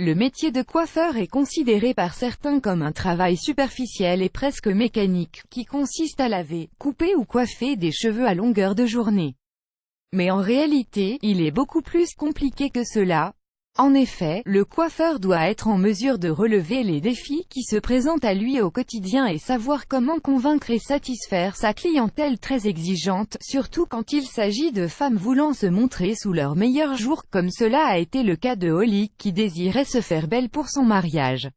Le métier de coiffeur est considéré par certains comme un travail superficiel et presque mécanique, qui consiste à laver, couper ou coiffer des cheveux à longueur de journée. Mais en réalité, il est beaucoup plus compliqué que cela. En effet, le coiffeur doit être en mesure de relever les défis qui se présentent à lui au quotidien et savoir comment convaincre et satisfaire sa clientèle très exigeante, surtout quand il s'agit de femmes voulant se montrer sous leur meilleur jour, comme cela a été le cas de Holly, qui désirait se faire belle pour son mariage.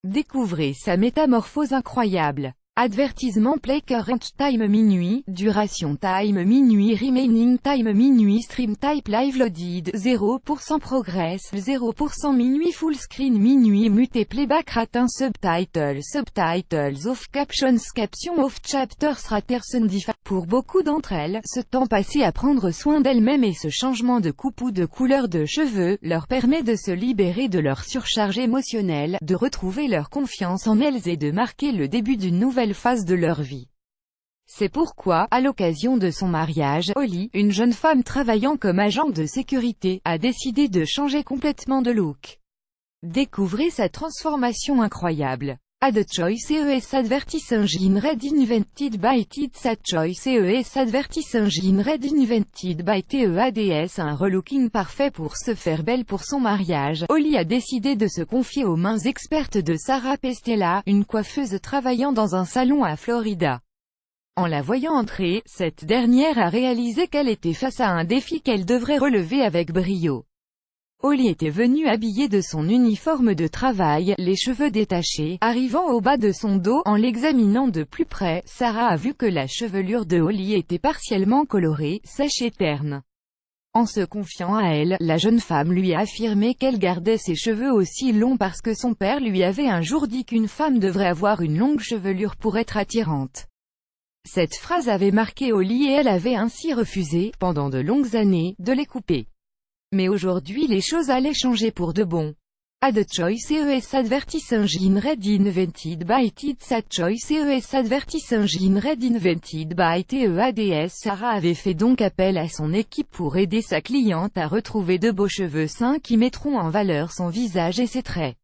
Découvrez sa métamorphose incroyable. Advertisement play current time minuit, duration time minuit, remaining time minuit, stream type live loaded, 0% progress, 0% minuit, full screen minuit, muté playback ratin, subtitles off, captions off, chapters ratersen diff. Pour beaucoup d'entre elles, ce temps passé à prendre soin d'elles-mêmes et ce changement de coupe ou de couleur de cheveux, leur permet de se libérer de leur surcharge émotionnelle, de retrouver leur confiance en elles et de marquer le début d'une nouvelle phase de leur vie. C'est pourquoi, à l'occasion de son mariage, Holly, une jeune femme travaillant comme agent de sécurité, a décidé de changer complètement de look. Découvrez sa transformation incroyable. Ad choice ES advertising red invented by Tidsa choice ES advertising red invented by TEADS. Un relooking parfait pour se faire belle pour son mariage. Holly a décidé de se confier aux mains expertes de Sarah Pestella, une coiffeuse travaillant dans un salon à Florida. En la voyant entrer, cette dernière a réalisé qu'elle était face à un défi qu'elle devrait relever avec brio. Holly était venue habillée de son uniforme de travail, les cheveux détachés, arrivant au bas de son dos. En l'examinant de plus près, Sarah a vu que la chevelure de Holly était partiellement colorée, sèche et terne. En se confiant à elle, la jeune femme lui a affirmé qu'elle gardait ses cheveux aussi longs parce que son père lui avait un jour dit qu'une femme devrait avoir une longue chevelure pour être attirante. Cette phrase avait marqué Holly et elle avait ainsi refusé, pendant de longues années, de les couper. Mais aujourd'hui les choses allaient changer pour de bon. Ad choice ES advertising red invented by Tidsa choice ES advertising red invented by TEADS. Sarah avait fait donc appel à son équipe pour aider sa cliente à retrouver de beaux cheveux sains qui mettront en valeur son visage et ses traits.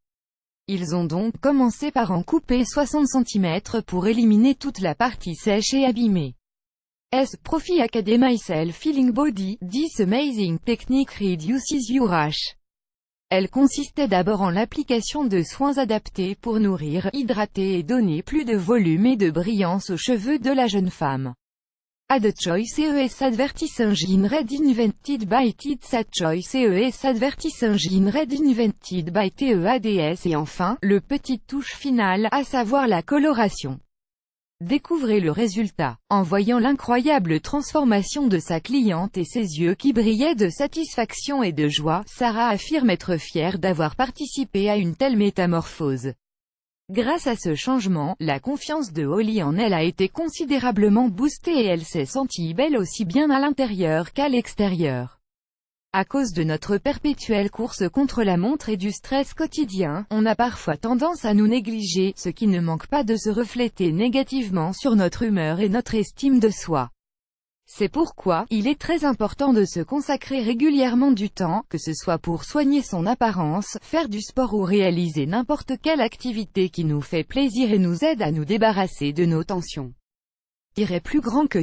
Ils ont donc commencé par en couper 60 cm pour éliminer toute la partie sèche et abîmée. Profi Academy Self-Healing Body, this amazing technique reduces your rash. Elle consistait d'abord en l'application de soins adaptés pour nourrir, hydrater et donner plus de volume et de brillance aux cheveux de la jeune femme. Ad choice ES advertising red invented by Tidsa choice ES advertising red invented by TEADS. Et enfin, le petit touche finale, à savoir la coloration. Découvrez le résultat. En voyant l'incroyable transformation de sa cliente et ses yeux qui brillaient de satisfaction et de joie, Sarah affirme être fière d'avoir participé à une telle métamorphose. Grâce à ce changement, la confiance de Holly en elle a été considérablement boostée et elle s'est sentie belle aussi bien à l'intérieur qu'à l'extérieur. À cause de notre perpétuelle course contre la montre et du stress quotidien, on a parfois tendance à nous négliger, ce qui ne manque pas de se refléter négativement sur notre humeur et notre estime de soi. C'est pourquoi, il est très important de se consacrer régulièrement du temps, que ce soit pour soigner son apparence, faire du sport ou réaliser n'importe quelle activité qui nous fait plaisir et nous aide à nous débarrasser de nos tensions. Plus grand que